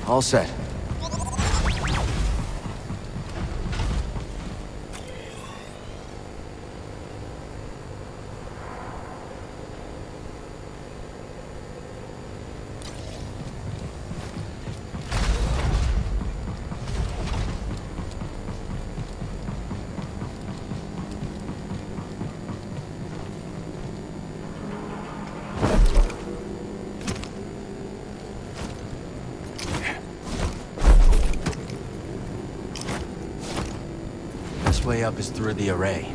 All set. This way up is through the array.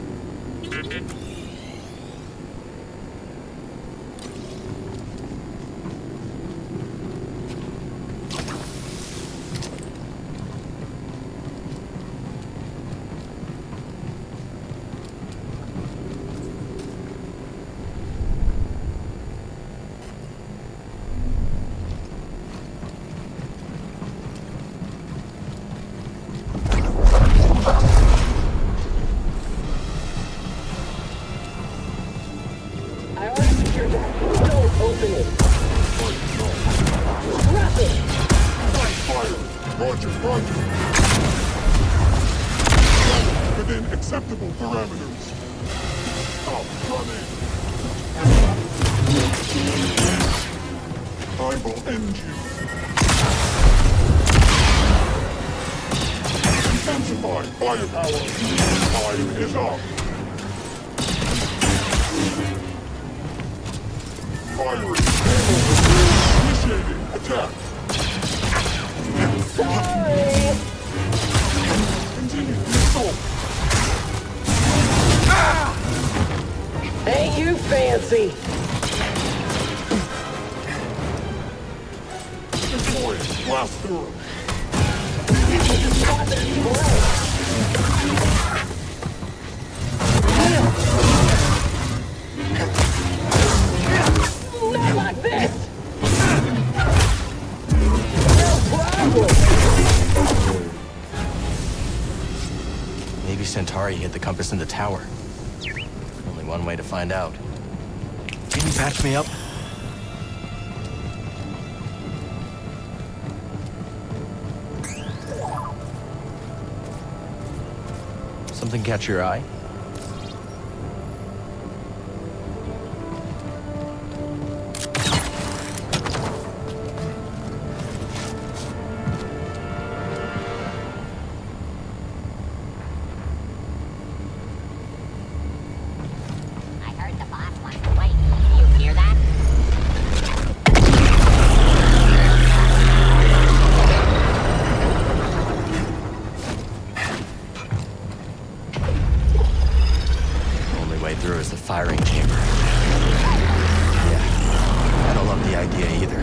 Within acceptable parameters. Stop running. I will end you. Intensify firepower. Time is up. Firing. Initiating attack. Sorry! Continue the assault. Ain't you fancy? Deploy blast through. Not like this! No problem! Maybe Centauri hid the compass in the tower. Only one way to find out. Can you patch me up? Something catch your eye? Through is the firing chamber. Yeah, I don't love the idea either.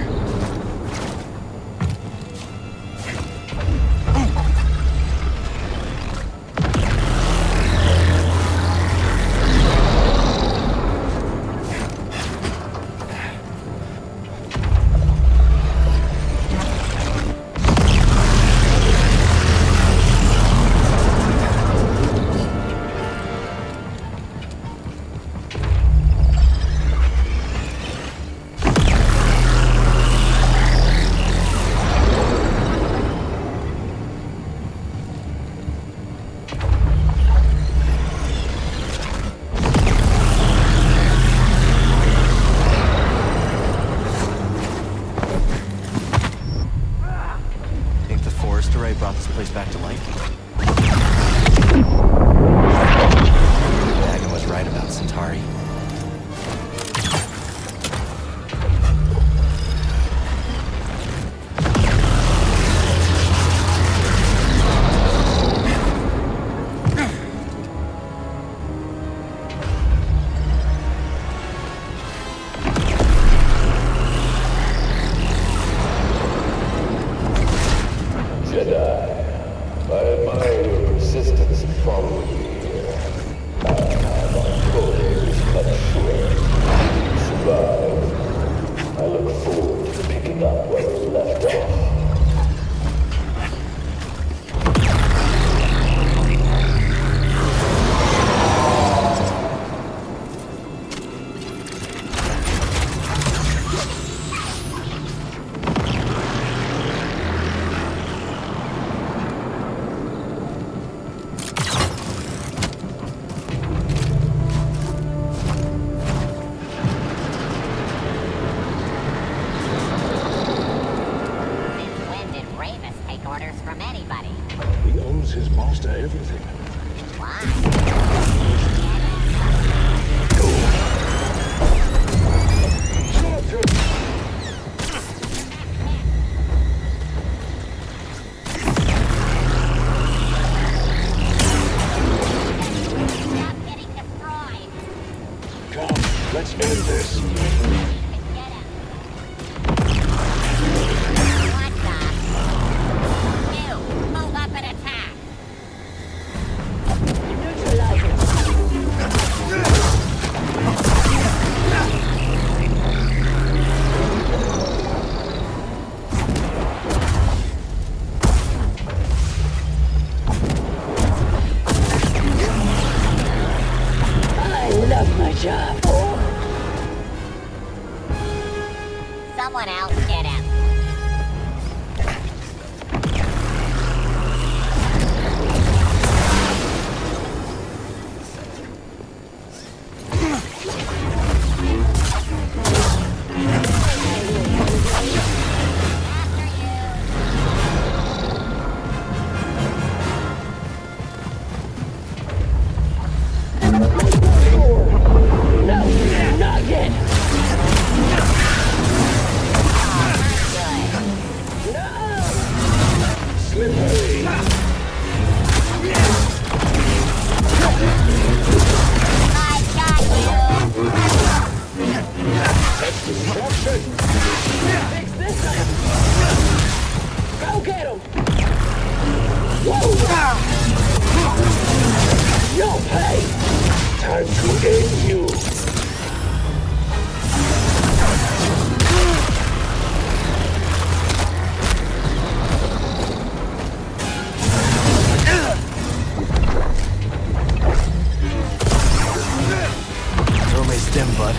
nothing. Come, let's end this. I love my job. Someone else get him. No, not yet. Slippery. I got you. That's destruction. Fix this up. Go get him. Whoa. You'll pay. Time to end you. Throw me stim, bud.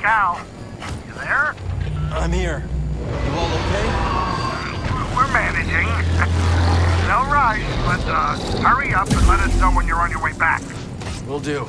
Cal, you there? I'm here. You all okay? We're managing. No rush, but hurry up and let us know when you're on your way back. Will do.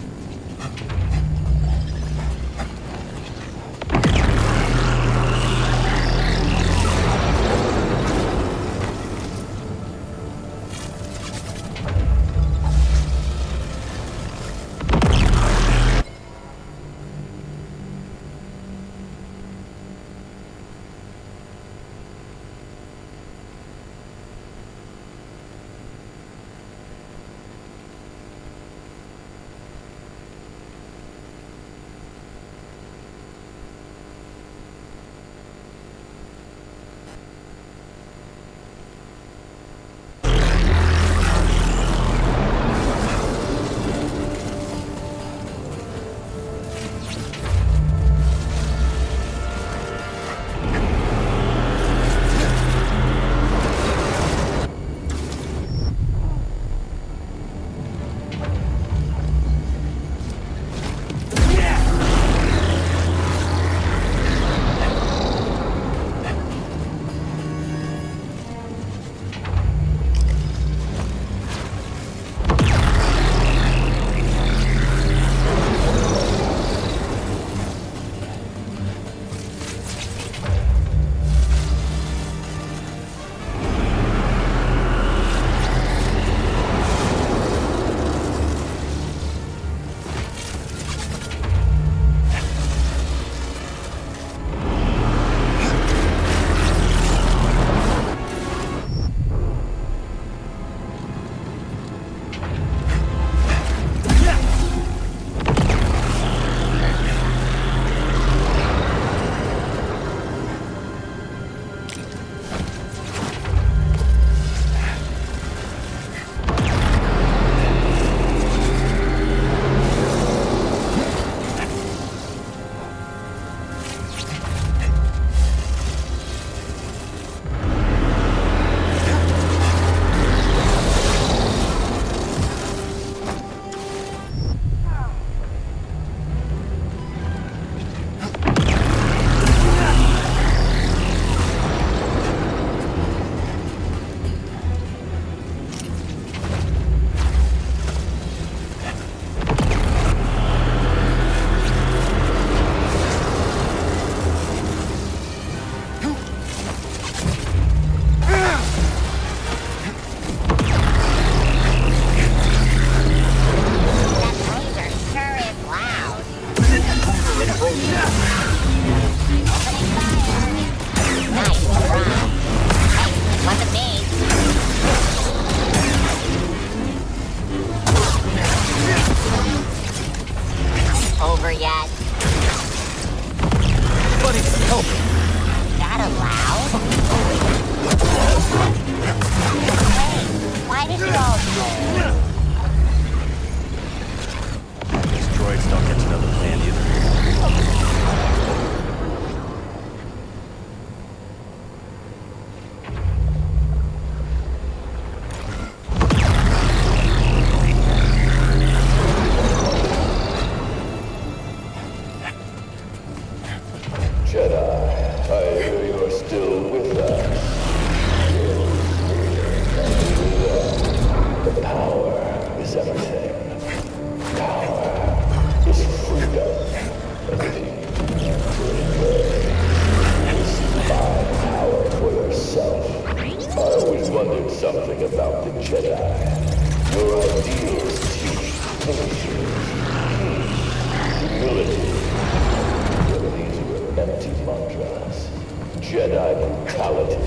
something about the Jedi. Your ideals teach patience, peace, humility. But these were empty mantras. Jedi brutality.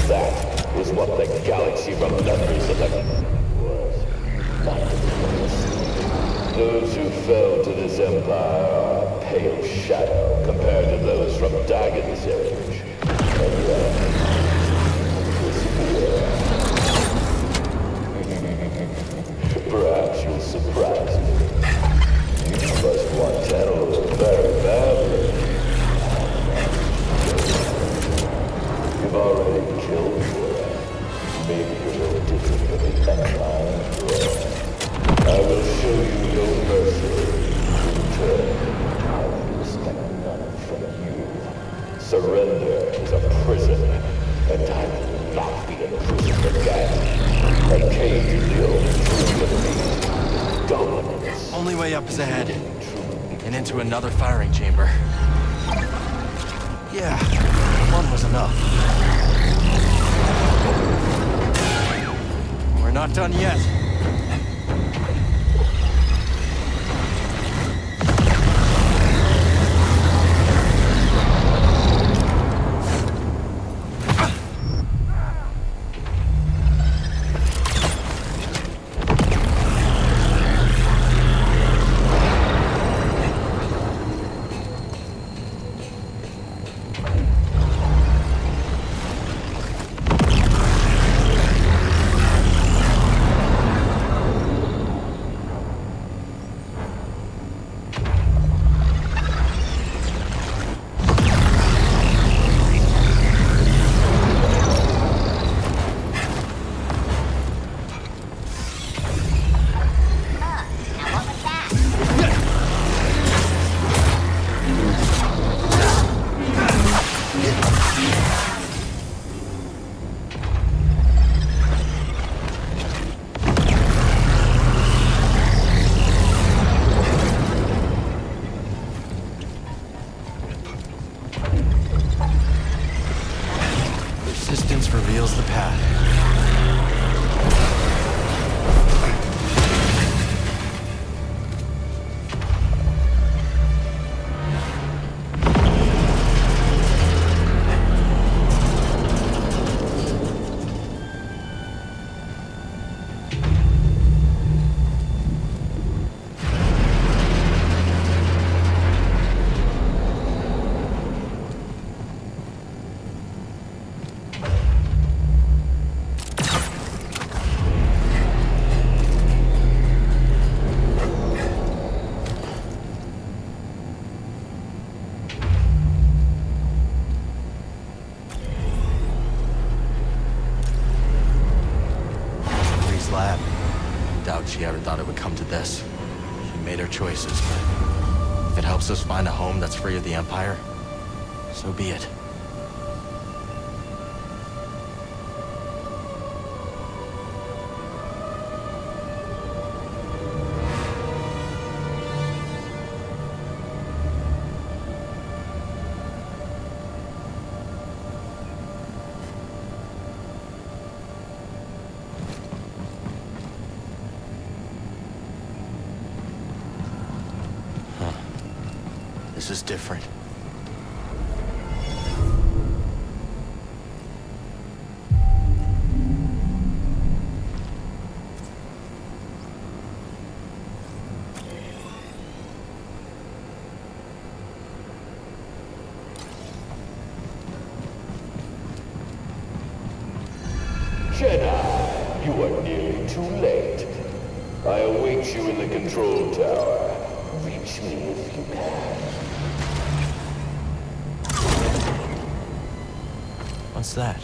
That is what the galaxy remembers of the was. Not the past. Those who fell to this empire are a pale shadow compared to those from Dagon's age. And yet, perhaps you'll surprise me. You must want animals very badly. You've already killed one. Maybe you're no different from the Empire. I will show you no mercy. In return, I will expect none from you. Surrender is a prison, and I will not be imprisoned again. A cage is the only truth of me. Dominance. only way up is ahead. And into another firing chamber. Yeah, one was enough. We're not done yet. Now what was that? Persistence reveals the path. Lab. Doubt she ever thought it would come to this. She made her choices, but if it helps us find a home that's free of the Empire, so be it. This is different. Jedi, you are nearly too late. I await you in the control tower. Reach me if you can. What's that?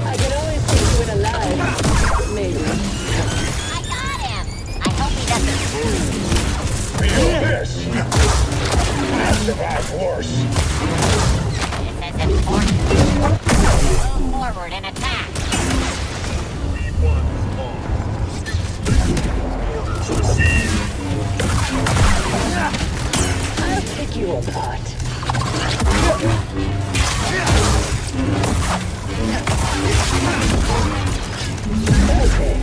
I can always take you in alive. Maybe. I got him! I hope he doesn't... Feel this! Massive force! This is important. Move forward and attack. I'll pick you apart. Okay.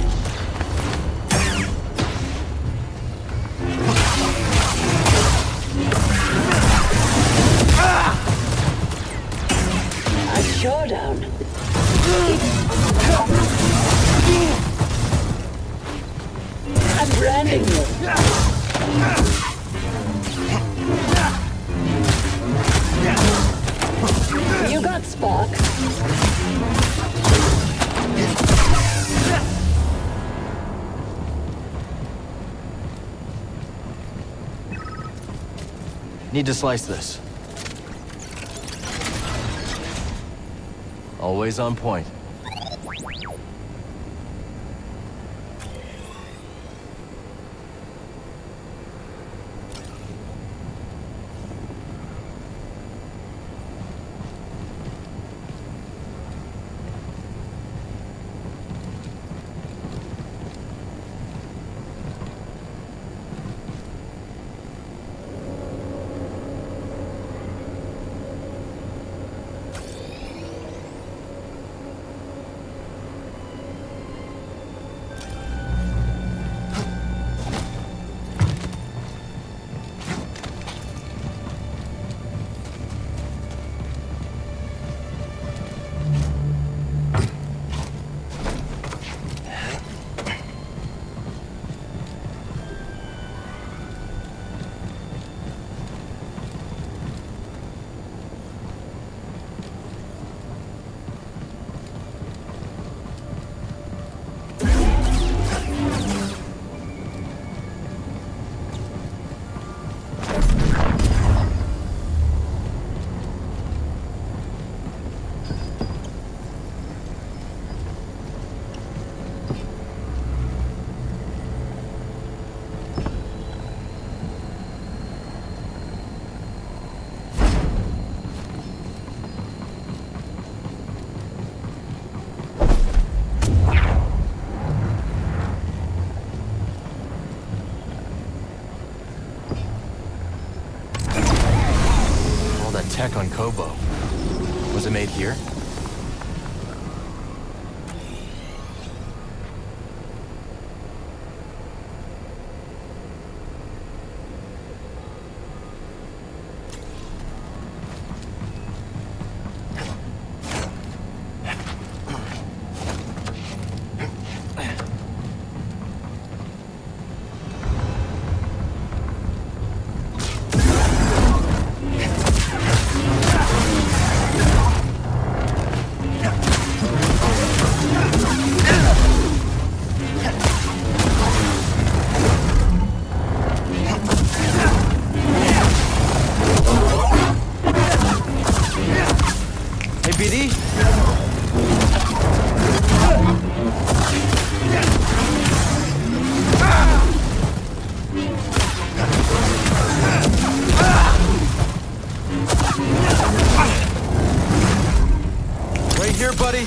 branding you. You got Spock. Need to slice this. Always on point. Tech on Kobo. Was it made here? BD? Right here, buddy.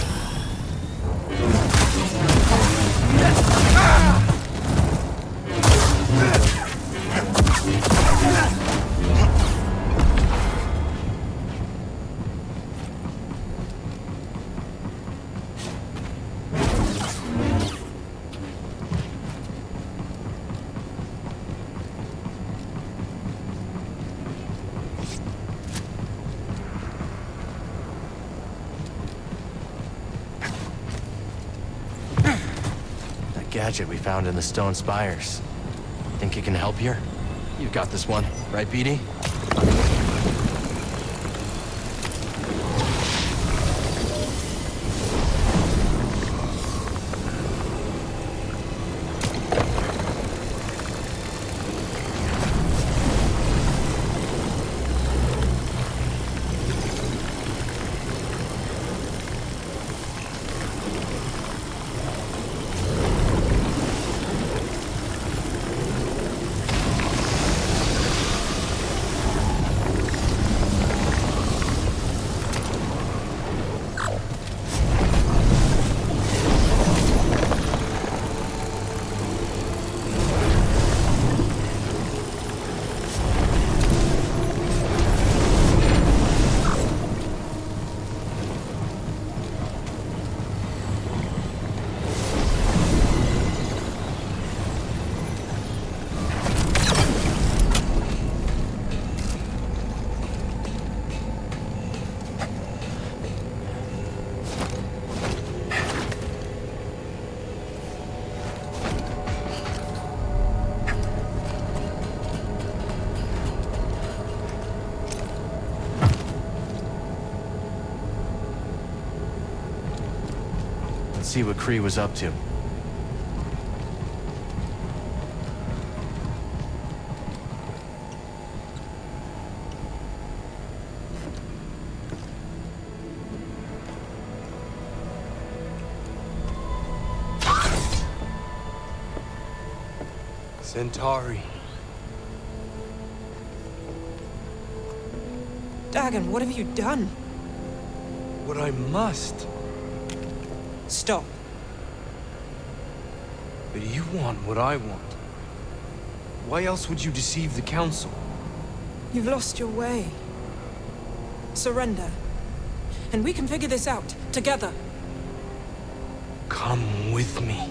Gadget we found in the stone spires. Think it can help here? You've got this one, right, BD? see what Kree was up to. Centauri. Dagon, what have you done? What I must. Stop. But you want what I want. Why else would you deceive the Council? You've lost your way. Surrender. And we can figure this out, together. Come with me.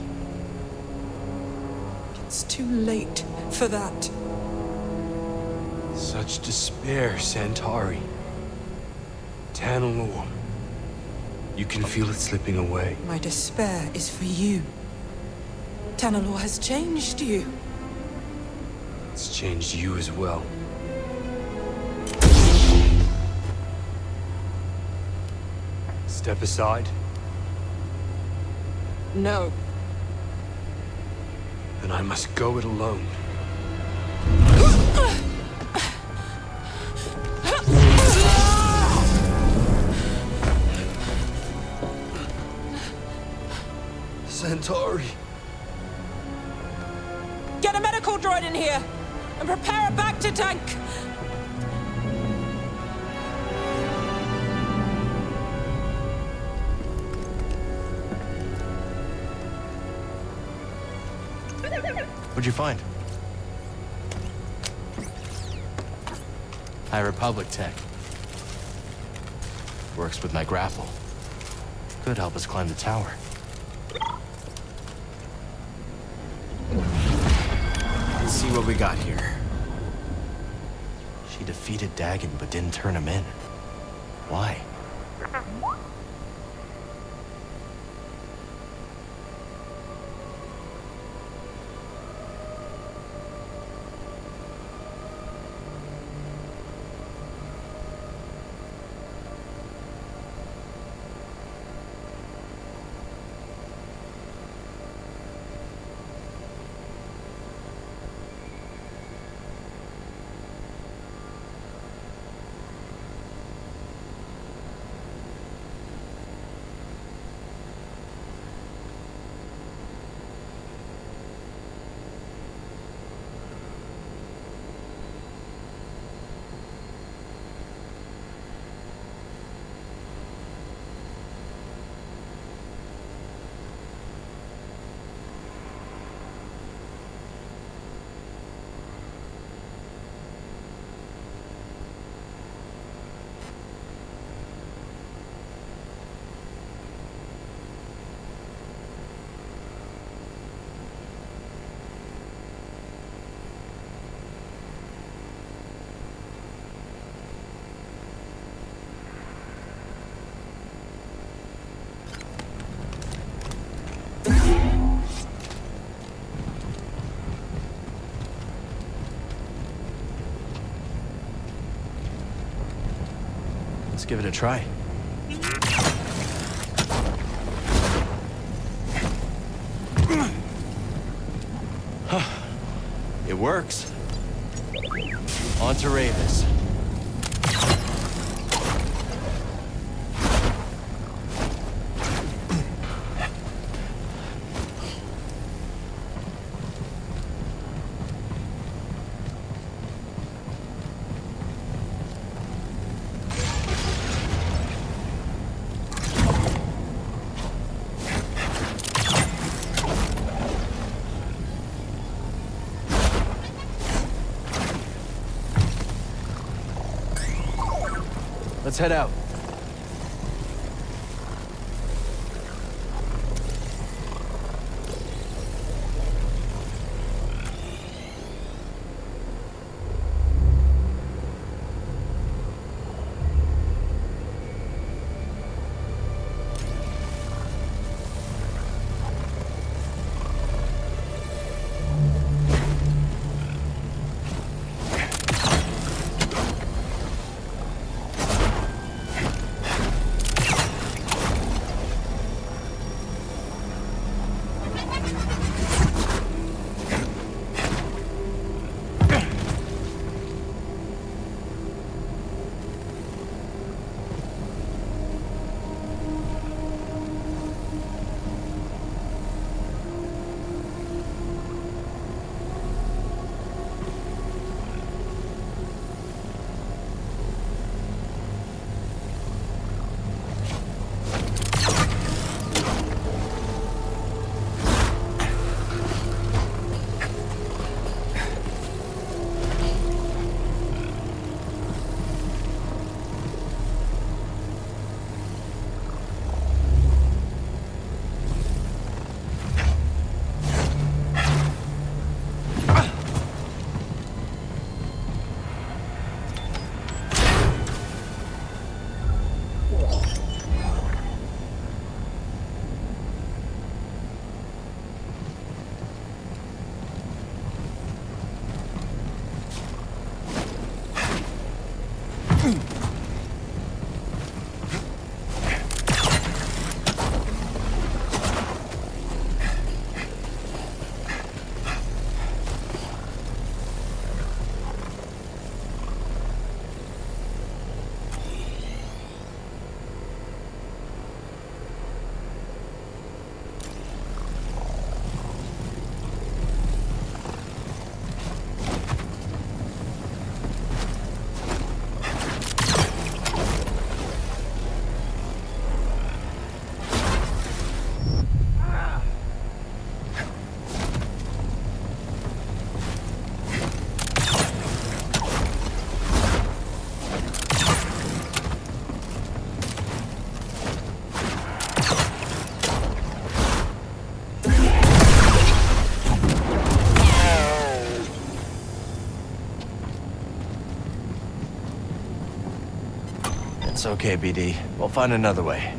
It's too late for that. Such despair, Centauri. Tanalor. You can feel it slipping away. My despair is for you. Tanalor has changed you. It's changed you as well. Step aside. No. Then I must go it alone. Centauri. Get a medical droid in here! And prepare a back-to-tank! What'd you find? High Republic tech. Works with my grapple. Could help us climb the tower. Let's see what we got here. She defeated Dagon but didn't turn him in. Why? Let's give it a try. It works. On to Ravis. Let's head out. It's okay, BD. We'll find another way.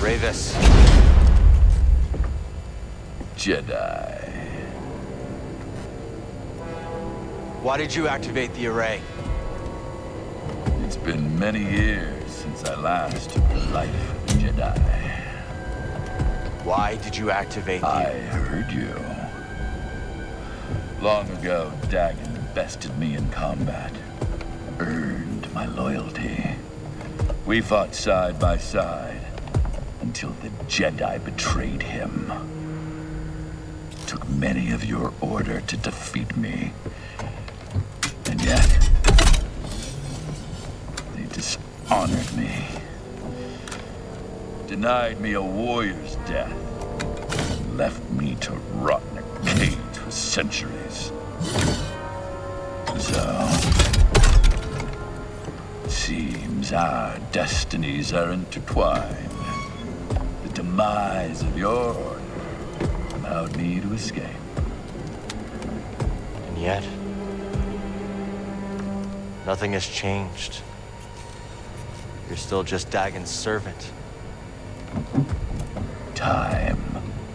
Ravis. Jedi. Why did you activate the array? It's been many years since I last took the life of a Jedi. Why did you activate the... I heard you. Long ago, Dagon bested me in combat. Earned my loyalty. We fought side by side until the Jedi betrayed him. Took many of your order to defeat me. And yet, they dishonored me. Denied me a warrior's death. And left me to rot in a cage for centuries. So, it seems our destinies are intertwined. The demise of your order allowed me to escape. And yet, nothing has changed. You're still just Dagon's servant. Time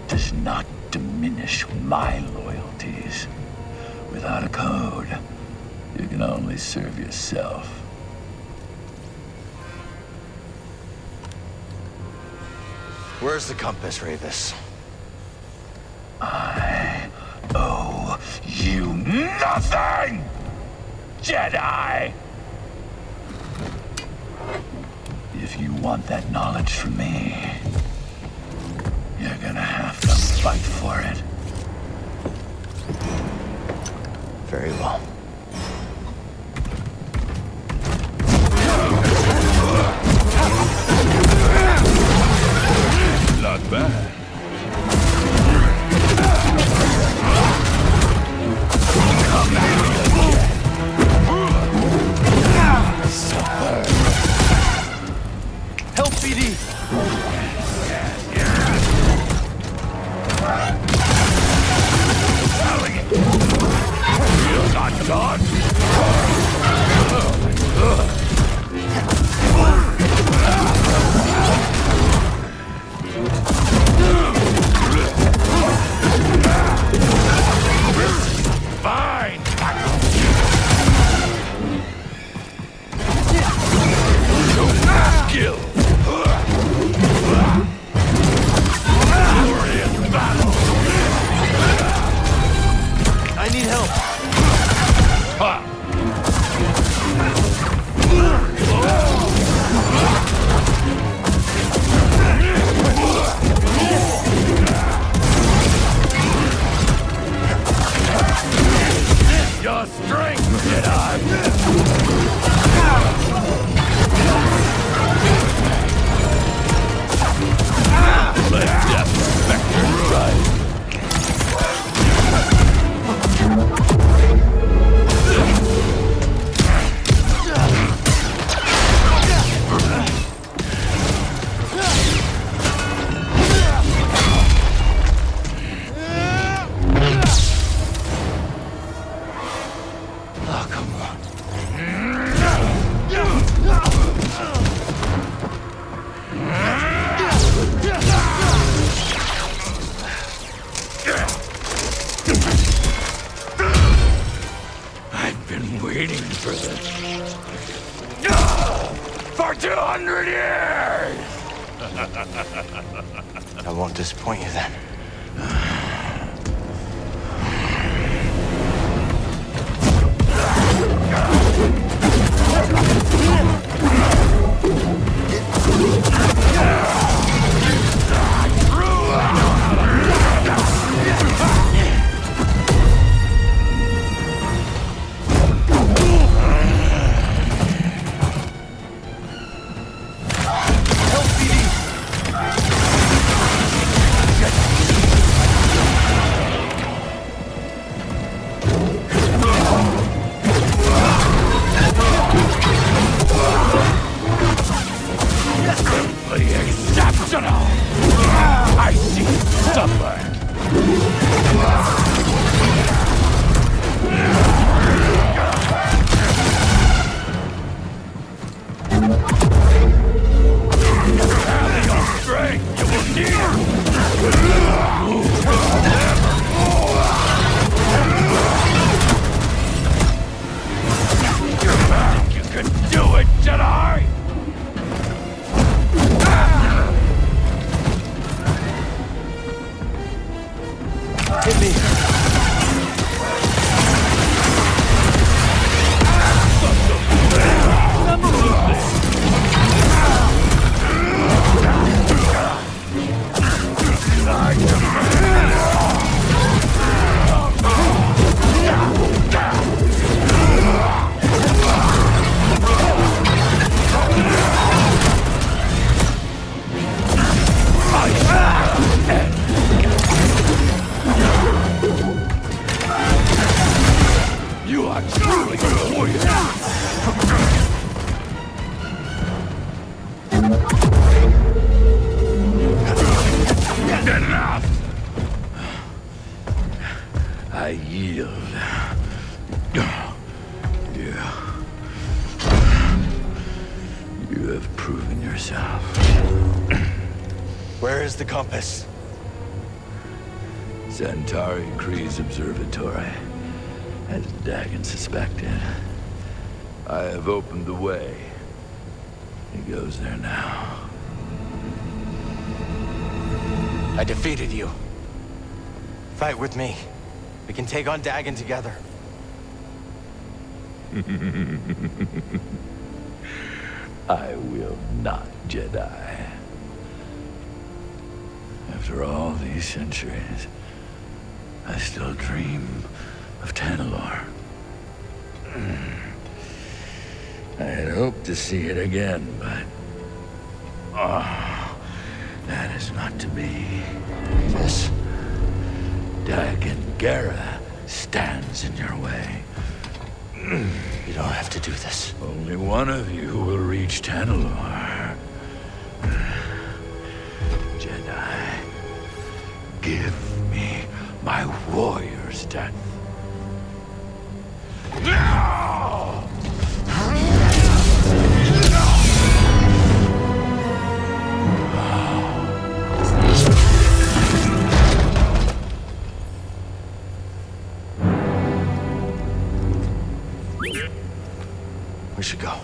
does not diminish my loyalties. Without a code, you can only serve yourself. Where's the compass, Ravis? I owe you nothing, Jedi! If you want that knowledge from me, you're gonna have to fight for it. Very well. Not bad. Help, BD! You're not done. Fine. Skill. Glorious battle. I need help. Ha! Your strength, Jedi! Let death specter strike. Oh, come on. I've been waiting for this. For 200 years! I won't disappoint you then. Exceptional! I see stubborn. Have your strength, you will need. Where is the compass? Centauri Kree's observatory, as Dagon suspected. I have opened the way. He goes there now. I defeated you. Fight with me. We can take on Dagon together. I will not, Jedi. After all these centuries, I still dream of Tanalorr. I had hoped to see it again, but... Oh, that is not to be. This Dagon Gera stands in your way. You don't have to do this. Only one of you will reach Tanalorr. Jedi, give me my warrior's death. We should go.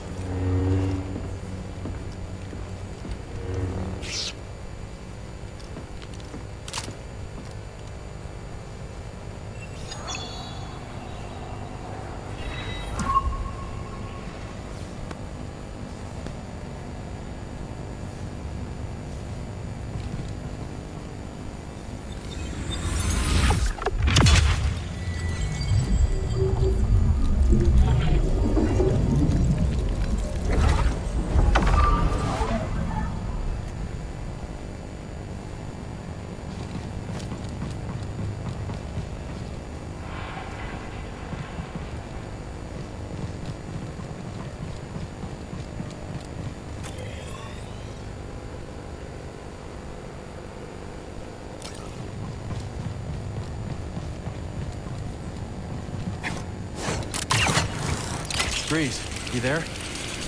Breeze, you there?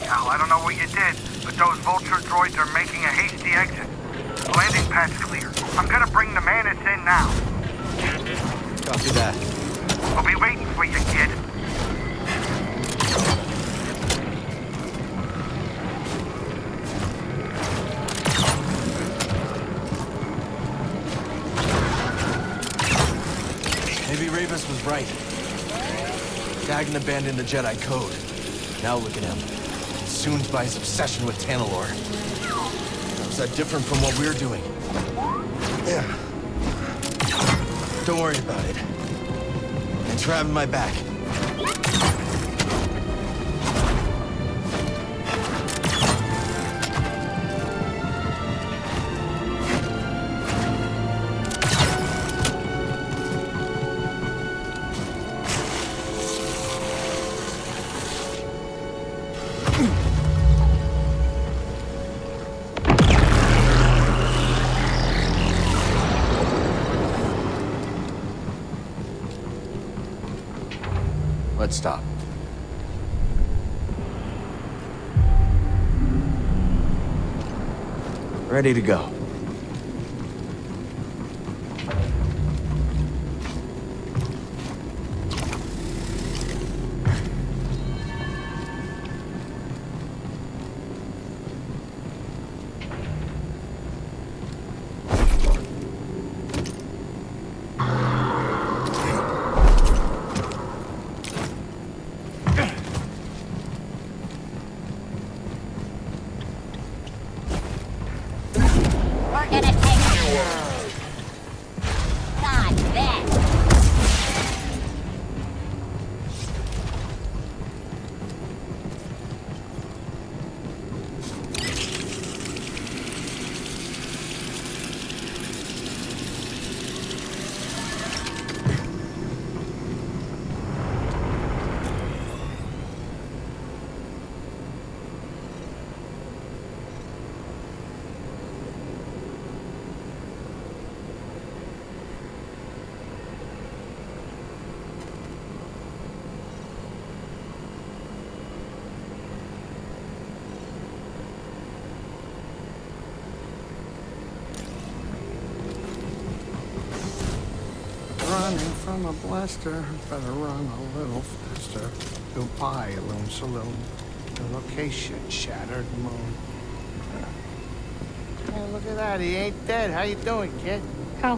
Cal, I don't know what you did, but those vulture droids are making a hasty exit. The landing pad's clear. I'm gonna bring the Manus in now. Copy that. I'll be waiting for you, kid. Maybe Rebus was right. Dagon abandoned the Jedi code. Now look at him. Consumed by his obsession with Tanalorr. Is that different from what we're doing? Yeah. Don't worry about it. Thanks for having my back. Let's stop. Ready to go. We're gonna take it. God, this. running from a blaster. Better run a little faster. Goodbye, Loom Saloon. The location, Shattered Moon. Hey, look at that. He ain't dead. How you doing, kid? How?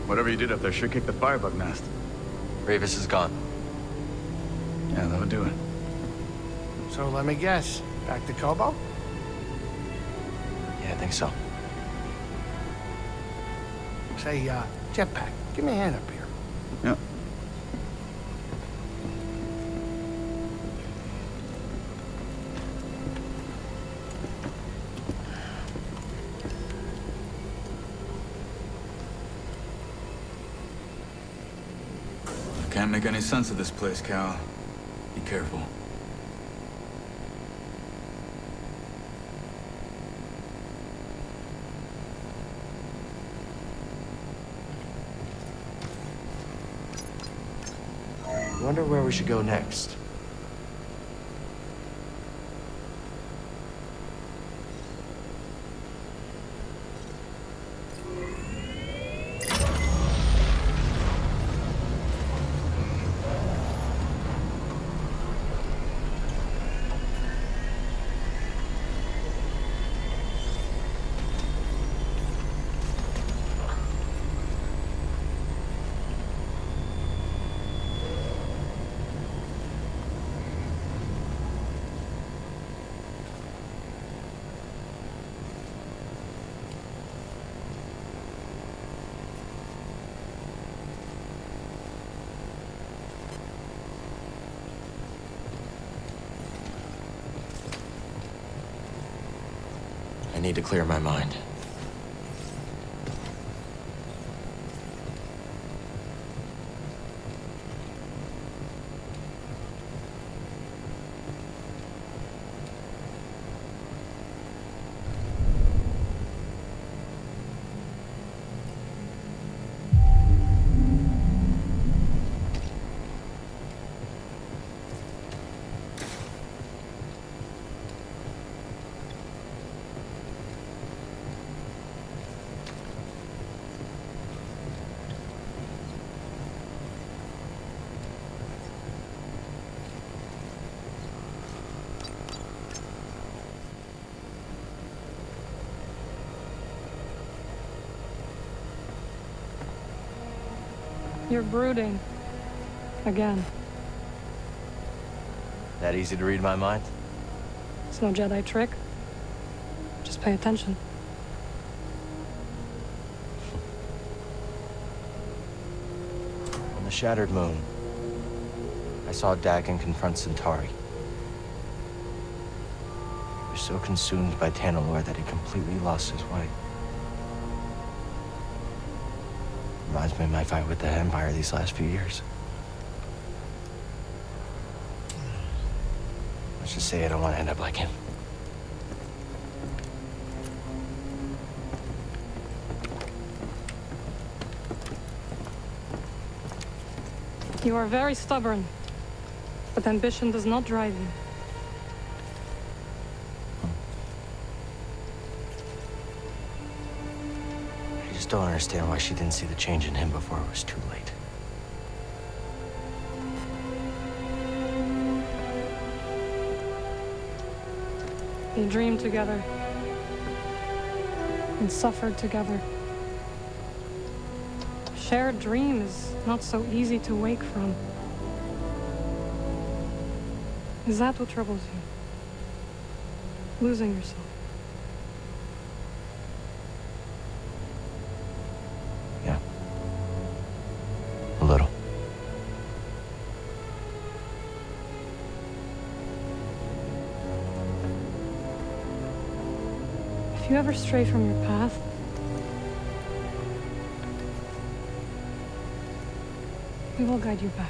Whatever you did up there sure kicked the firebug nest. Ravis is gone. Yeah, that'll do it. So let me guess. Back to Kobo? Yeah, I think so. Say, Jetpack, give me a hand up here. Yeah. Can't make any sense of this place, Cal. Be careful. I wonder where we should go next. I need to clear my mind. You're brooding. Again. That easy to read my mind? It's no Jedi trick. Just pay attention. On the Shattered Moon, I saw Dagon confront Centauri. He was so consumed by Tanalorr that he completely lost his way. Reminds me of my fight with the Empire these last few years. Let's just say I don't want to end up like him. You are very stubborn, but ambition does not drive you. I just don't understand why she didn't see the change in him before it was too late. They dreamed together and suffered together. A shared dream is not so easy to wake from. Is that what troubles you? Losing yourself? Yeah. A little. If you ever stray from your path, we will guide you back.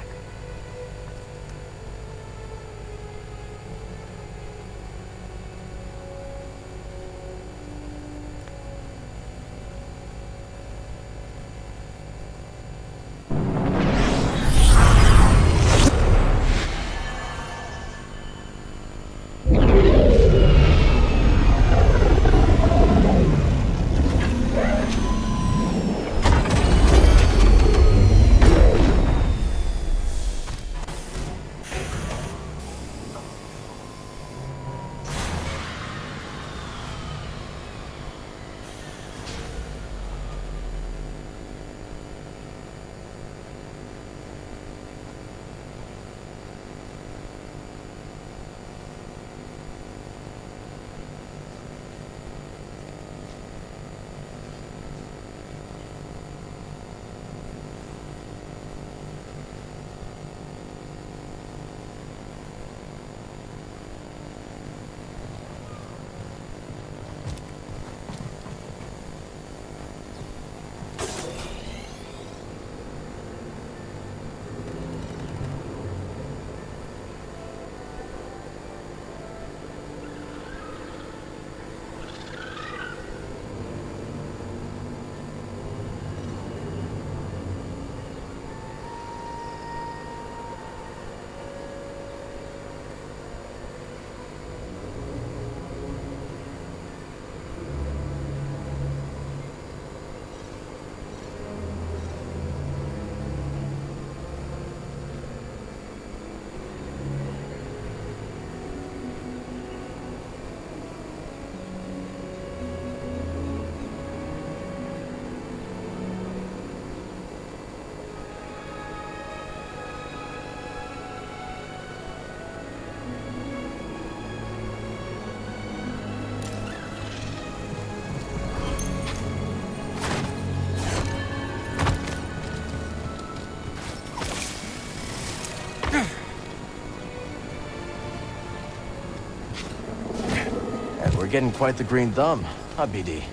getting quite the green thumb, huh, BD?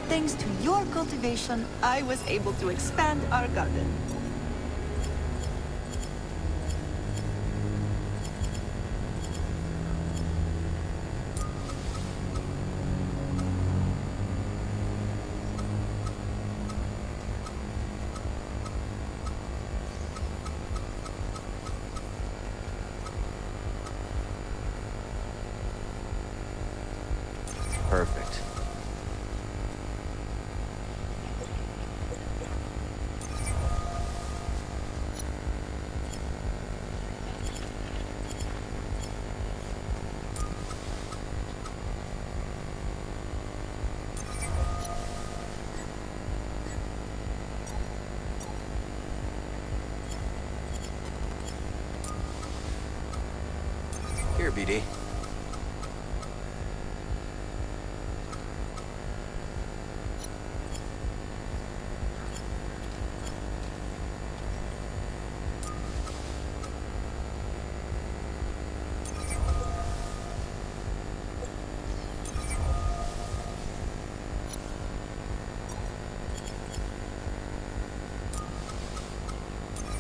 Thanks to your cultivation, I was able to expand our garden. Perfect. Here, BD.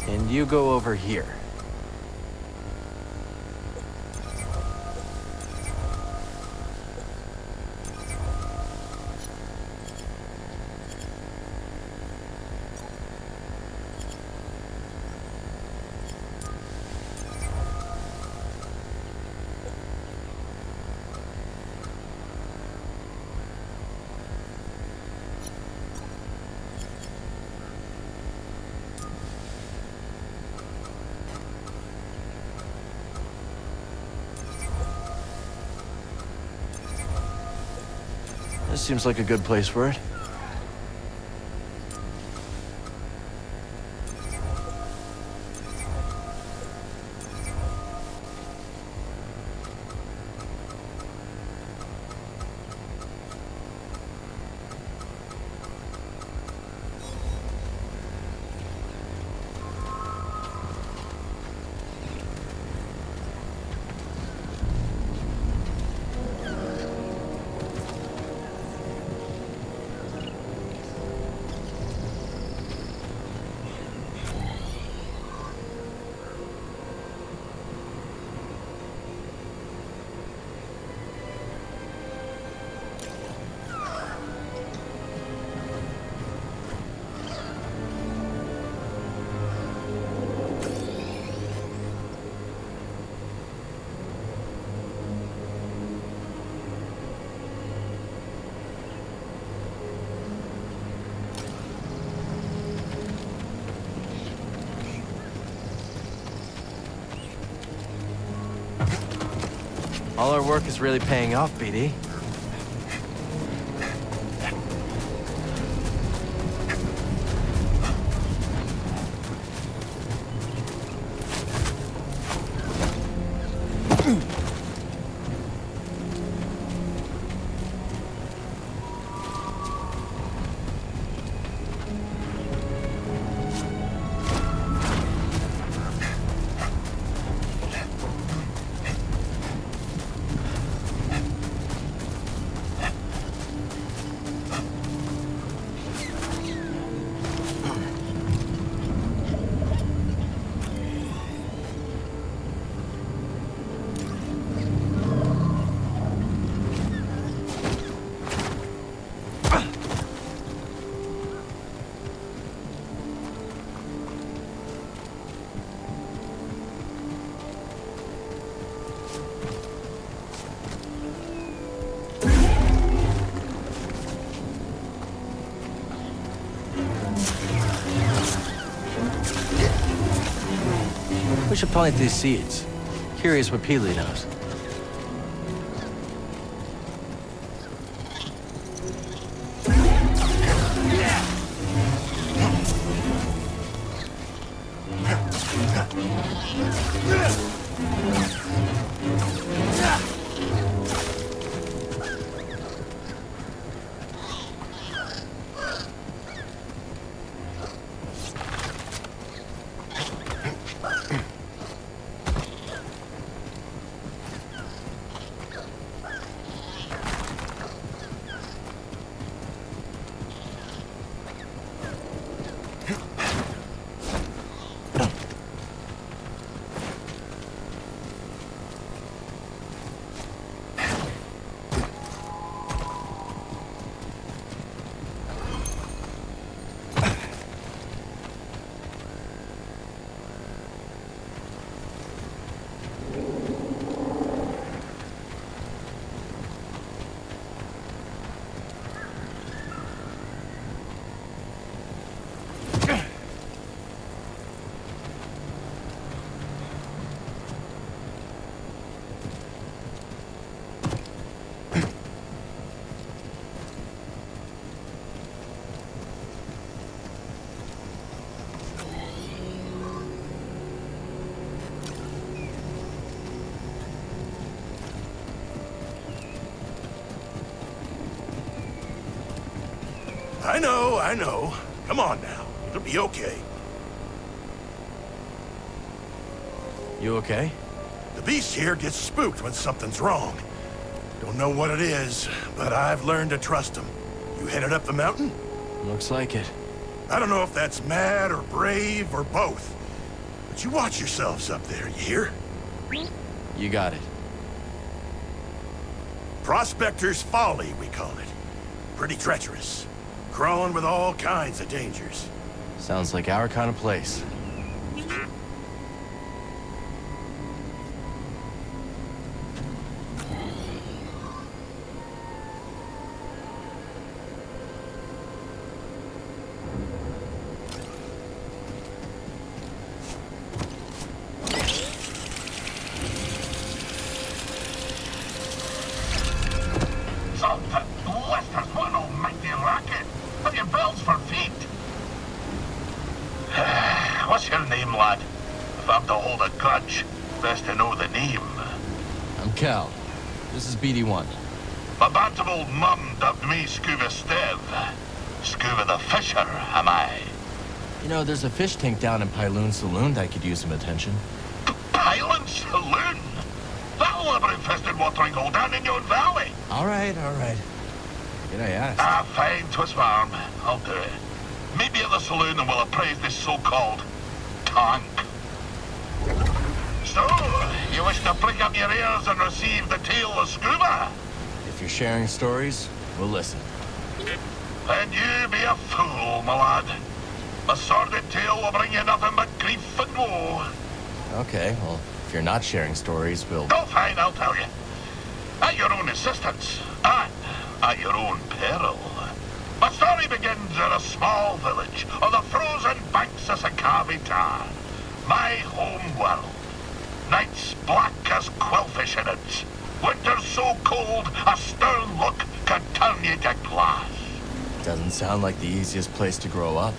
And you go over here. This seems like a good place for it. All our work is really paying off, BD. We should plant these seeds. Curious what Peely knows. I know. Come on now. It'll be okay. You okay? The beast here gets spooked when something's wrong. Don't know what it is, but I've learned to trust him. You headed up the mountain? Looks like it. I don't know if that's mad or brave or both. But you watch yourselves up there, you hear? You got it. Prospector's Folly, we call it. Pretty treacherous. Crawling with all kinds of dangers. Sounds like our kind of place. What's your name, lad? If I'm to hold a grudge, best to know the name. I'm Cal. This is BD1. My bantam old mum dubbed me Scuba Stev. Scuba the Fisher, am I? You know, there's a fish tank down in Pyloon Saloon that could use some attention. Pyloon Saloon? That'll have an infested watering hole down in your valley. All right. Did I ask? Ah, fine, 'twas farm. I'll do it. Meet me at the saloon and we'll appraise this so-called tank. So, you wish to prick up your ears and receive the tale of Scuba? If you're sharing stories, we'll listen. Then you be a fool, my lad. A sordid tale will bring you nothing but grief and woe. Okay, well, if you're not sharing stories, we'll... Oh, fine, I'll tell you. At your own insistence, and at your own peril. My story begins in a small village on the frozen banks of Sakavi Tar, my home world. Nights black as quillfish innards. Winters so cold, a stern look could turn you to glass. Doesn't sound like the easiest place to grow up.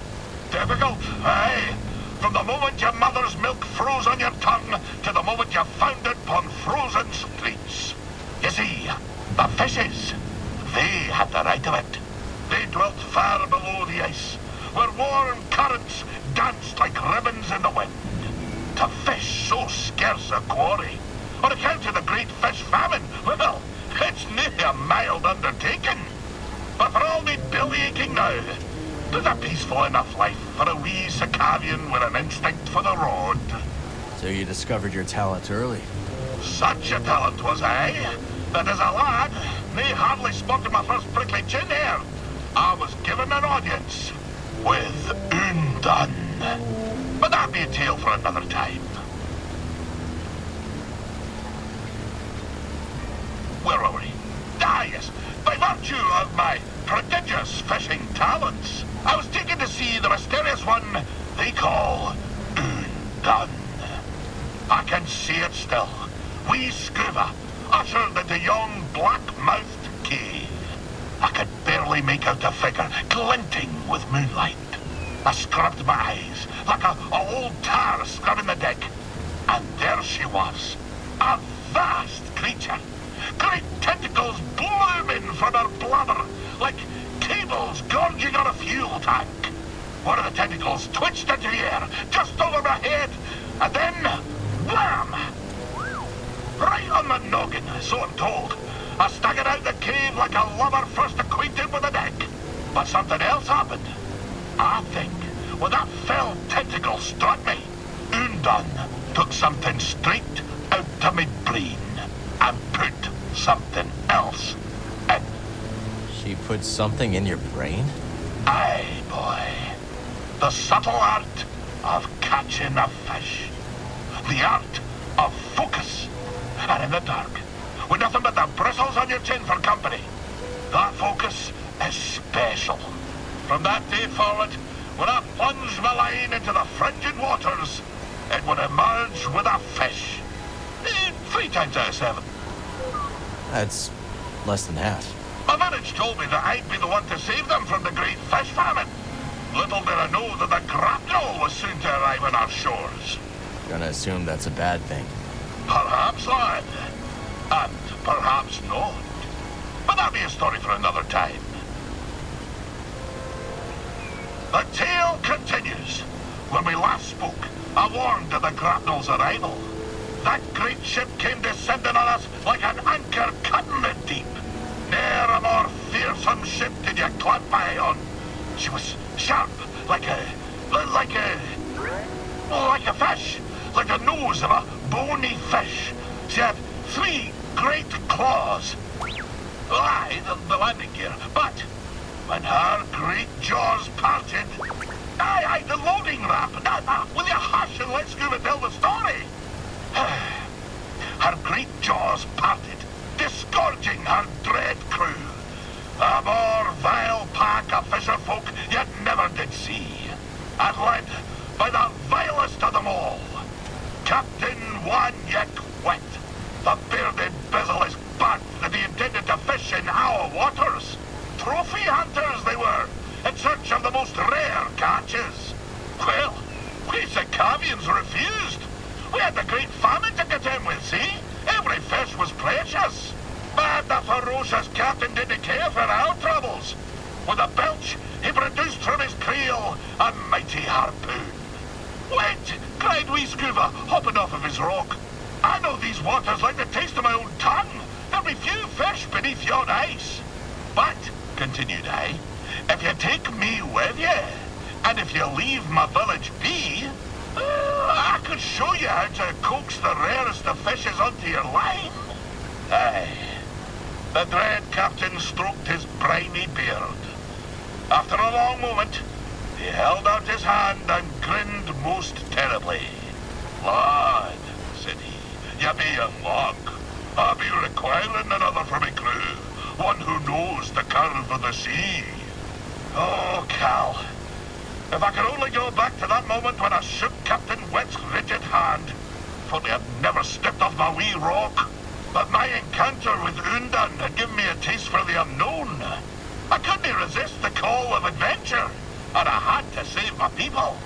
Difficult, aye. From the moment your mother's milk froze on your tongue to the moment you found it upon frozen streets. You see, the fishes, they had the right of it. They dwelt far below the ice, where warm currents danced like ribbons in the wind. To fish so scarce a quarry, on account of the great fish famine, well, it's nearly a mild undertaking. But for all me belly-aching now, there's a peaceful enough life for a wee Sakavian with an instinct for the road. So you discovered your talent early. Such a talent was I, that as a lad, they hardly spotted my first prickly chin hair. I was given an audience with Undan. But that'd be a tale for another time. Where were we? Ah, yes. By virtue of my prodigious fishing talents, I was taken to see the mysterious one they call Undan. I can see it still. Wee Scuba, ushered into yon black-mouthed cave. I could barely make out the figure, glinting with moonlight. I scrubbed my eyes, like a old tar scrubbing the deck. And there she was, a vast creature. Great tentacles blooming from her bladder, like cables gorging on a fuel tank. One of the tentacles twitched into the air, just over my head, and then, wham! Right on the noggin, so I'm told. I staggered out the cave like a lover first acquainted with the deck. But something else happened. I think when that fell tentacle struck me, Undan took something straight out to me brain and put something else in. She put something in your brain? Aye, boy. The subtle art of catching a fish. The art of focus. And in the dark, with nothing but the bristles on your chin for company, that focus is special. From that day forward, when I plunged my line into the frigid waters, it would emerge with a fish. 3 times out of 7. That's less than half. My village told me that I'd be the one to save them from the great fish famine. Little did I know that the grapnel was soon to arrive on our shores. Gonna assume that's a bad thing. Perhaps, lad. And perhaps not. But that'll be a story for another time. The tale continues. When we last spoke, I warned of the grapnel's arrival. That great ship came descending on us like an anchor cutting the deep. Ne'er a more fearsome ship did you clamp my eye on. She was sharp, like a fish, like the nose of a bony fish. She had 3 great claws. Aye, the landing gear, but when her great jaws parted... Aye, the loading ramp. Will you hush and let Scuba tell the story? Her great jaws parted, disgorging her dread crew. A more vile pack of fisherfolk yet never did see. And led by the vilest of them all, Captain One-Yak Wet, the bearded, bezel-less bat that he intended to fish in our waters. Trophy hunters they were, in search of the most rare catches. Well, we Sikavians refused. We had the great famine to contend with, see? Every fish was precious. But the ferocious captain didn't care for our troubles. With a belch, he produced from his creel a mighty harpoon. Wait, cried wee Scuba, hopping off of his rock. I know these waters like the taste of my own tongue. There'll be few fish beneath yon ice. But, continued I, if you take me with you, and if you leave my village be, I could show you how to coax the rarest of fishes onto your line. Aye. The dread captain stroked his briny beard. After a long moment, he held out his hand and grinned most terribly. Lad, said he, you be young monk. I'll be requiring another for me crew, one who knows the curve of the sea. Oh, Cal, if I could only go back to that moment when I shook Captain Wet's rigid hand, for he had never stepped off my wee rock. But my encounter with Undan had given me a taste for the unknown. I couldn't resist the call of adventure, and I had to save my people.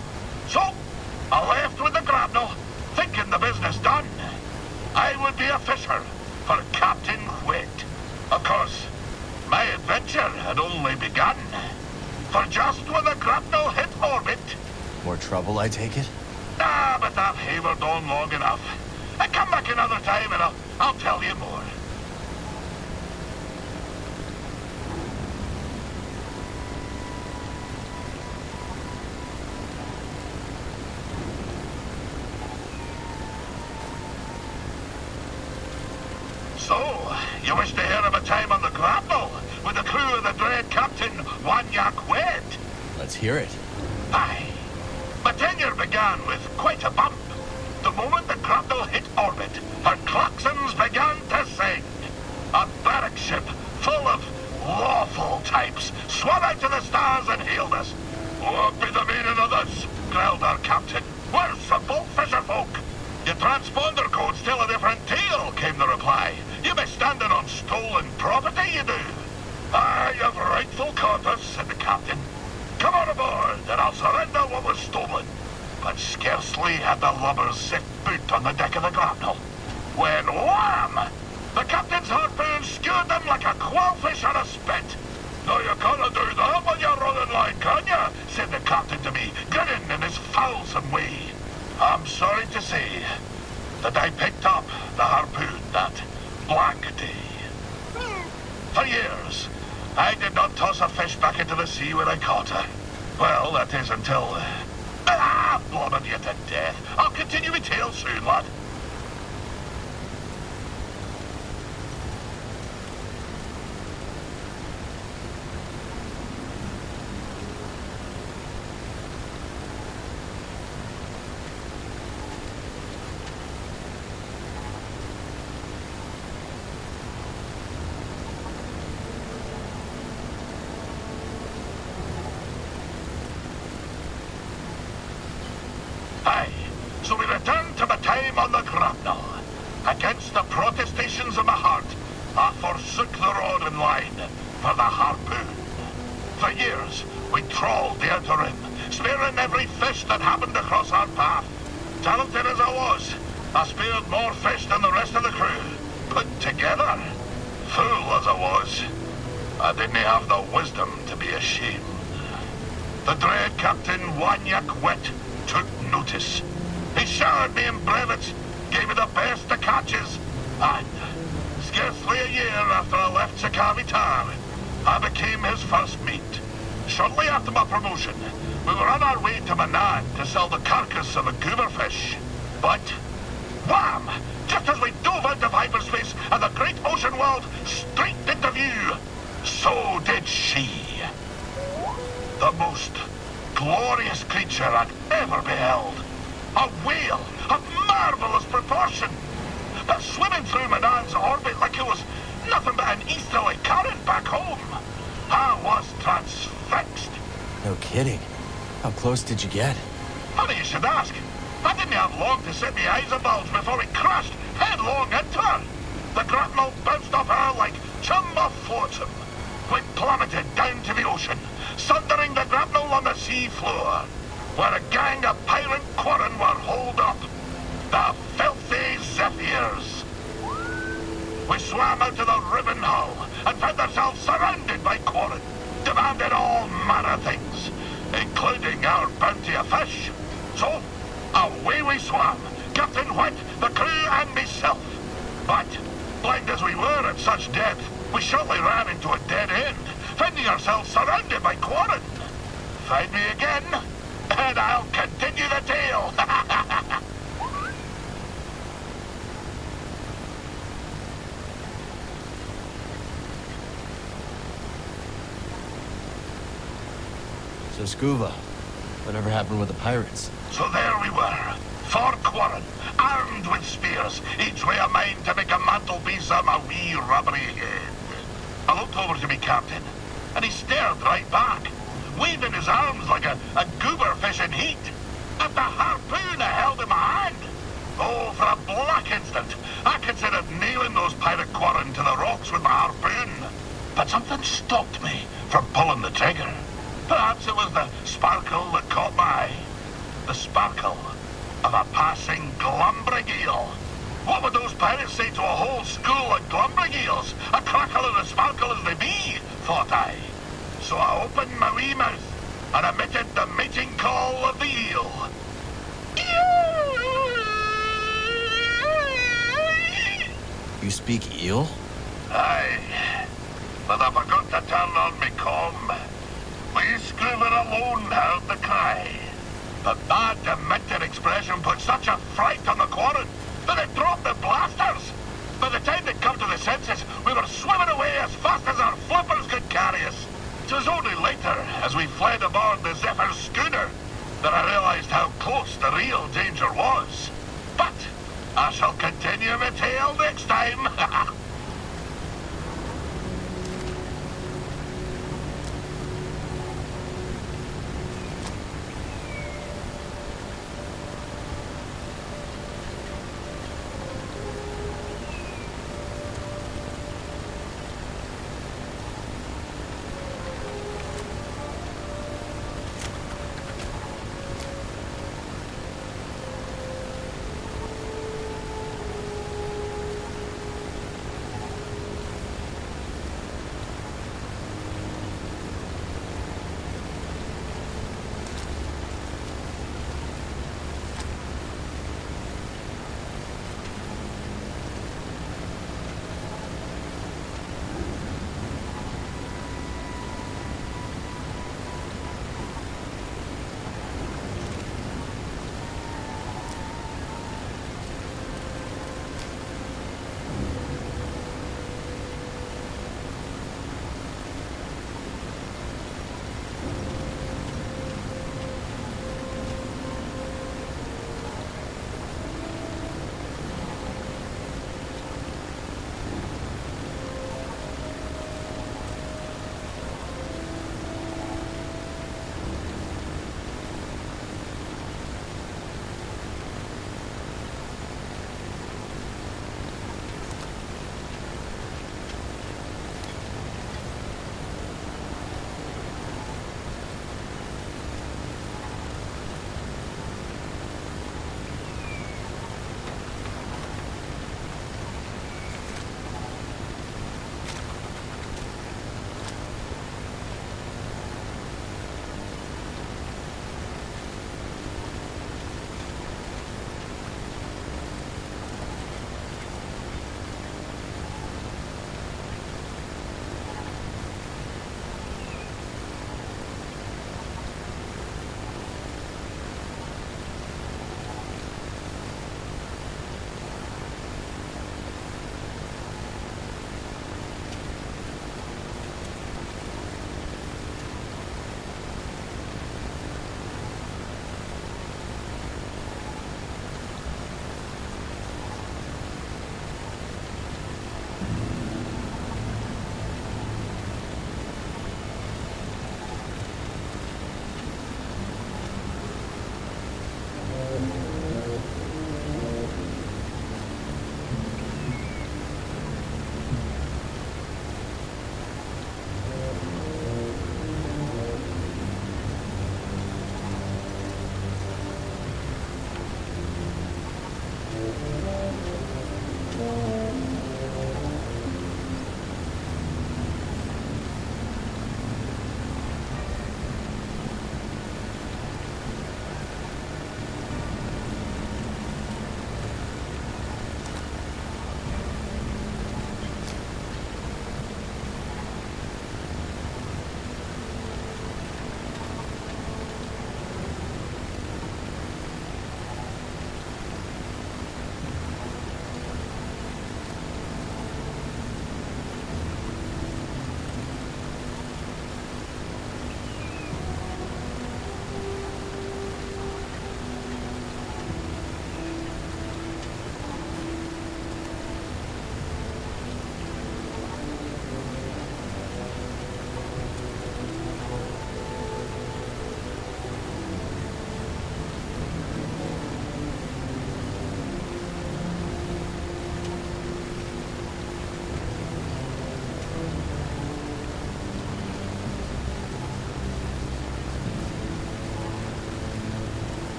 So, I left with the grapnel, thinking the business done. I would be a fisher for Captain Wet. Of course, my adventure had only begun. For just when the grapnel hit orbit... More trouble, I take it? Ah, but I've havered on long enough. Come back another time and I'll tell you more. So, you wish to hear of a time on the grapnel with the crew of the dread Captain One-Yak Wet? Let's hear it. Aye. My tenure began with quite a bump. The moment the grapnel hit orbit, her claxons began to sing. A barrack ship full of lawful types swung out to the stars and hailed us. What be the meaning of this? Growled our captain. We're simple fisherfolk. Your transponder codes tell a different tale, came the reply. You be standing on stolen property, you do. Aye, you've rightful cause, said the captain. Come on aboard, and I'll surrender what was stolen. But scarcely had the lubbers set foot on the deck of the grapnel, when wham! The captain's harpoon skewed them like a quailfish on a spit. Now you can't do that when you're running line, can you? Said the captain to me, grinning in his foulsome way. I'm sorry to say that I picked up the harpoon that black day. For years, I did not toss a fish back into the sea when I caught her. Well, that is until... blobbing you to death. I'll continue my tale soon, lad. So we returned to my time on the grapnel. Against the protestations of my heart, I forsook the rod and line for the harpoon. For years, we trawled the outer rim, spearing every fish that happened across our path. Talented as I was, I speared more fish than the rest of the crew. Put together, fool as I was, I didn't have the wisdom to be ashamed. the dread Captain Wanyak Wet took notice. He showered me in brevets, gave me the best of catches, and scarcely a year after I left Sakavitar, I became his first mate. Shortly after my promotion, we were on our way to Manan to sell the carcass of a gooberfish. But, wham! Just as we dove out of hyperspace and the great ocean world streaked into view, so did she. The most glorious creature I'd ever beheld. A whale of marvelous proportion. But swimming through Manan's orbit like it was nothing but an easterly current back home. I was transfixed. No kidding. How close did you get? Funny you should ask. I didn't have long to set my eyes abulge before we crashed headlong into her. The grapnel bounced off her like chum off flotsam. We plummeted down to the ocean, sundering the grapnel on the sea floor, where a gang of pirate quarren were holed up. The filthy Zephyrs. We swam out to the ribbon hull and found ourselves surrounded by quarren, demanding all manner of things, including our bounty of fish. So, away we swam, Captain White, the crew, and myself. But, blind as we were at such depth, we shortly ran into a dead end, finding ourselves surrounded by quarren. Find me again, and I'll continue the tale. So Scuba, whatever happened with the pirates? So there we were, 4 quarren, armed with spears, each way a mind to make a mantelpiece of my wee rubbery head. I looked over to me captain, and he stared right back, waving his arms like a gooberfish in heat, at the harpoon I held in my hand. Oh, for a black instant, I considered nailing those pirate quarren to the rocks with my harpoon. But something stopped me from pulling the trigger. Perhaps it was the sparkle that caught my eye. The sparkle of a passing glumbrig eel. What would those pirates say to a whole school of glumbrig eels? A crackle and a sparkle as they be, thought I. So I opened my wee mouth and emitted the mating call of the eel. You speak eel? Aye, but I forgot to turn on me comm. We Scuba alone heard the cry. But that demented expression put such a fright on the quarren that it dropped the blasters. By the time they'd come to the senses, we were swimming away as fast as our flippers could carry us. It was only later, as we fled aboard the Zephyr's schooner, that I realized how close the real danger was. But I shall continue my tale next time.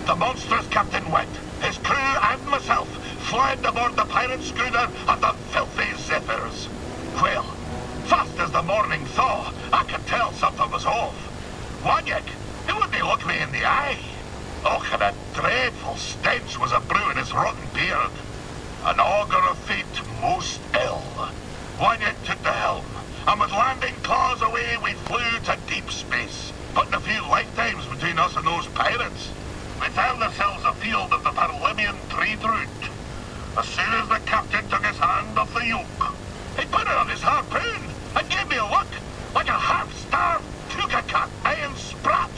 the monstrous Captain Wet, his crew and myself fled aboard the pirate schooner and the filthy Zephyrs. Well, fast as the morning thaw, I could tell something was off. Wanyik, he wouldn't look me in the eye. Oh, and a dreadful stench was a-brewing his rotten beard. An augur of fate most ill. Wanyik took the helm, and with landing claws away we flew to deep space, putting a few lifetimes between us and those pirates. We found ourselves afield of the Parlimean trade route. As soon as the captain took his hand off the yoke, he put it on his harpoon and gave me a look like a half-starved puka-cat iron sprat.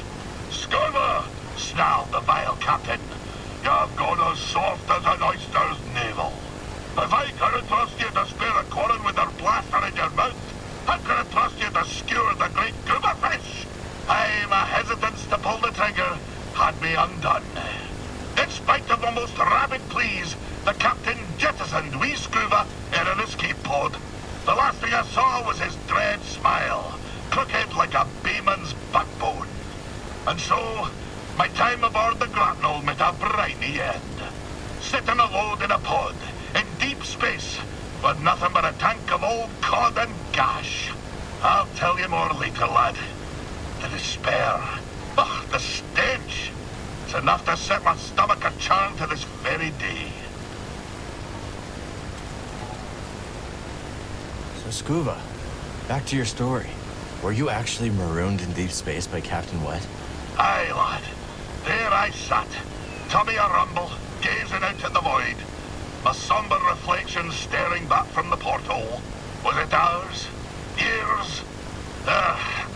"Scuba!" snarled the vile captain. "You've gone as soft as an oyster's navel. If I couldn't trust you to spare a quarren with your blaster in your mouth, how could I trust you to skewer the great gubber fish? Aye, my hesitance to pull the trigger had me undone. In spite of the most rabid pleas, the captain jettisoned wee Scuba in an escape pod. The last thing I saw was his dread smile, crooked like a bayman's backbone. And so, my time aboard the grapnel met a briny end. Sitting alone in a pod, in deep space, with nothing but a tank of old cod and gash. I'll tell you more later, lad. The despair, ugh, the stench. It's enough to set my stomach a-churn to this very day. So, Scuba, back to your story. Were you actually marooned in deep space by Captain Wet? Aye, lad. There I sat, tummy a-rumble, gazing out at the void. My somber reflection staring back from the porthole. Was it hours? Years?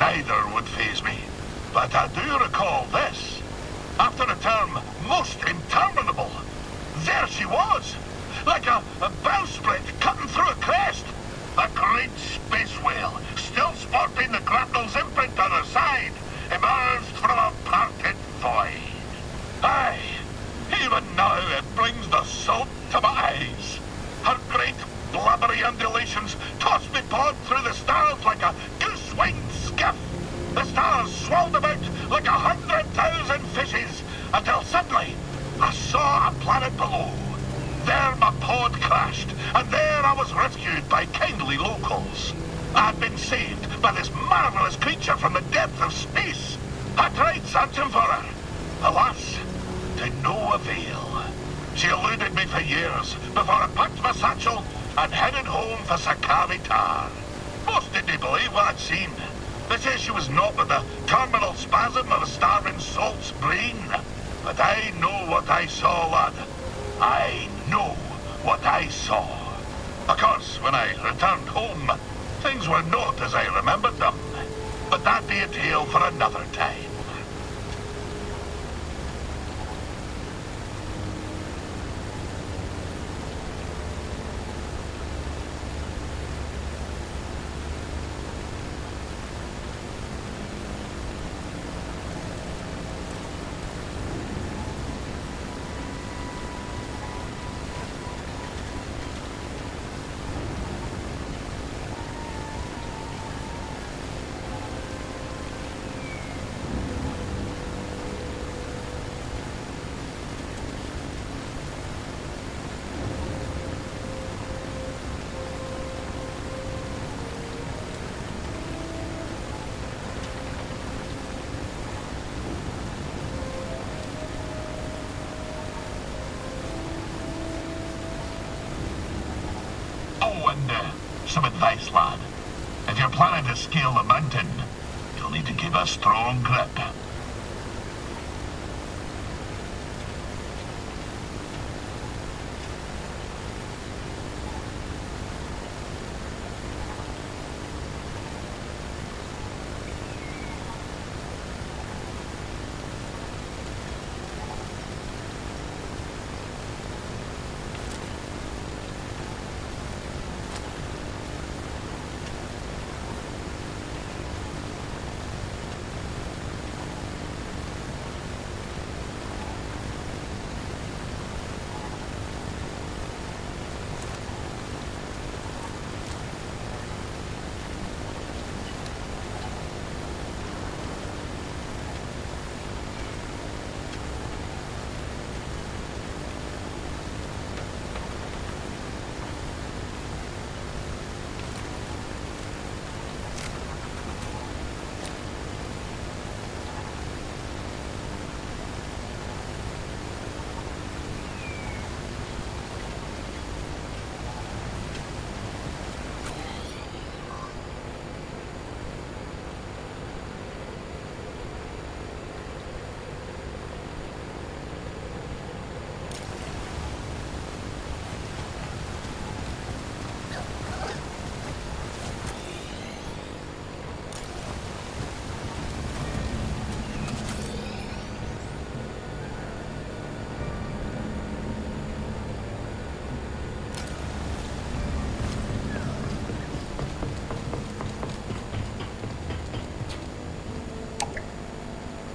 Neither would faze me. But I do recall this. After a term most interminable, there she was, like a bowsprit cutting through a crest. A great space whale, still sporting the grapnel's imprint on her side, emerged from a parted void. Aye, even now it brings the salt to my eyes. Her great blubbery undulations tossed me pod through the stars like a goose-winged skiff. The stars swirled about like 100,000 fishes until suddenly I saw a planet below. There my pod crashed, and there I was rescued by kindly locals. I'd been saved by this marvelous creature from the depths of space. I tried searching for her. Alas, to no avail. She eluded me for years before I packed my satchel and headed home for Sakavi Tar. Most didn't believe what I'd seen. They say she was not but the terminal spasm of a starving salt's brain. But I know what I saw, lad. I know what I saw. Of course, when I returned home, things were not as I remembered them. But that'd be a tale for another time. Some advice, lad. If you're planning to scale the mountain, you'll need to keep a strong grip.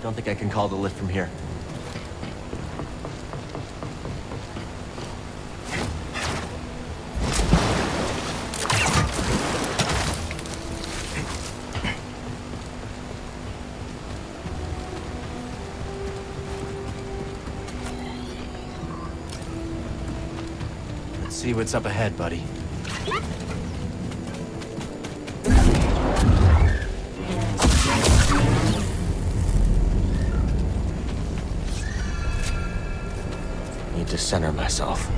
Don't think I can call the lift from here. Let's see what's up ahead, buddy. Need to center myself.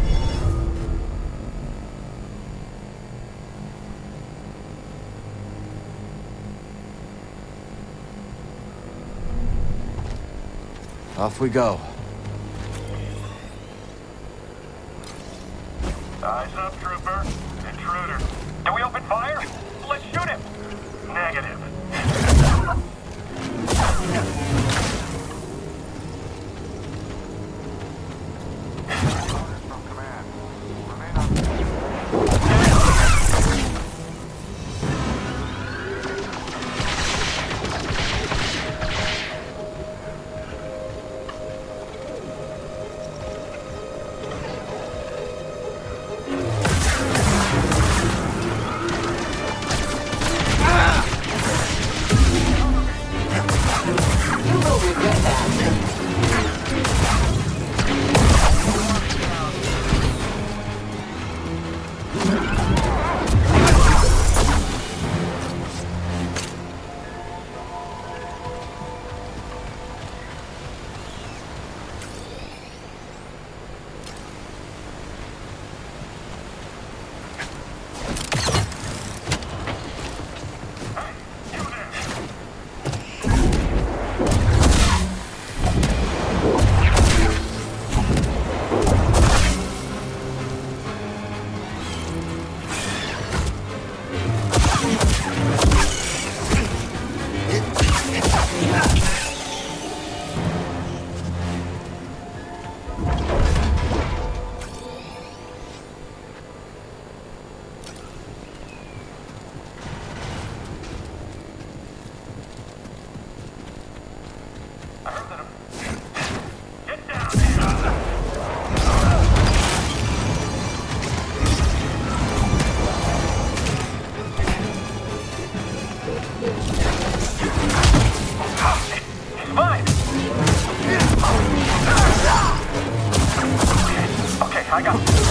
Off we go. Eyes up, trooper. Intruder. Do we open fire? Let's shoot him. Negative. I got this.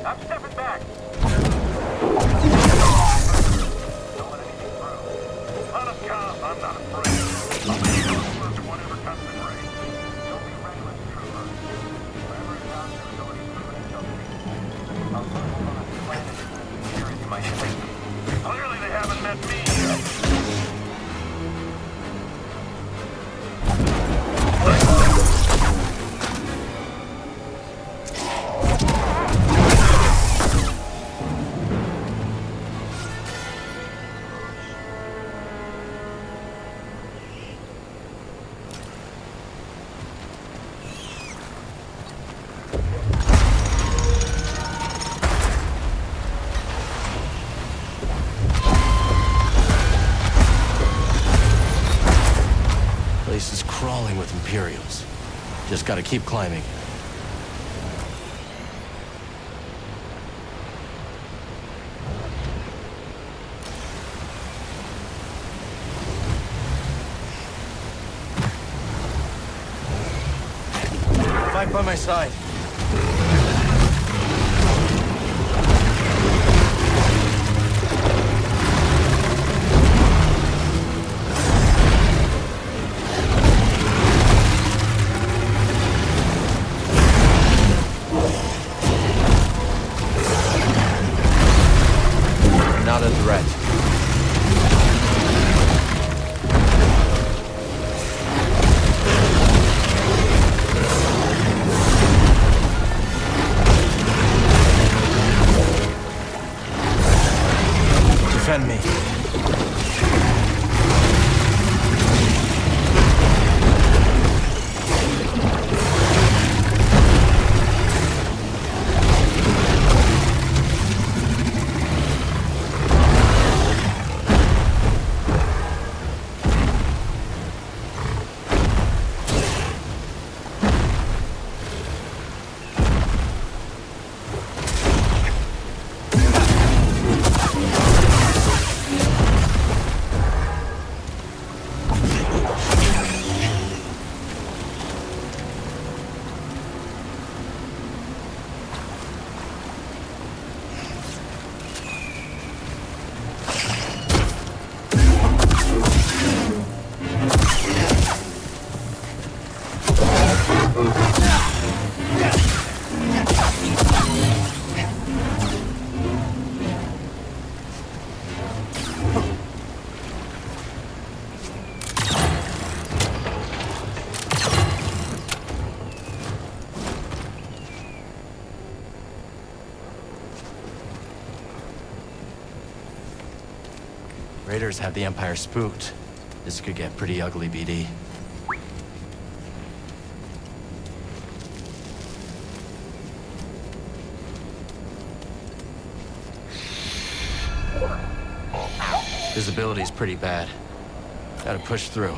I'm stepping back. Don't let anything through. Let us go. I'm not afraid. I'll be closer to whatever comes in range. Don't be reckless, trooper. Wherever it's out, there's already proven itself to be safe. I'll put them on a planet as secure as you might think. Clearly they haven't met me yet. Place is crawling with Imperials. Just gotta keep climbing. Fight by my side. Not a threat. Defend me. Raiders have the Empire spooked. This could get pretty ugly, BD. Visibility's pretty bad. Gotta push through.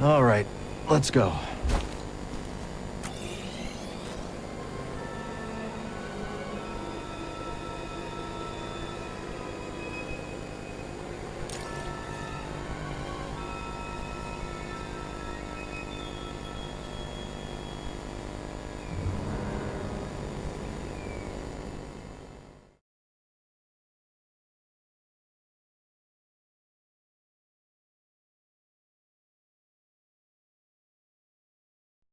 All right, let's go.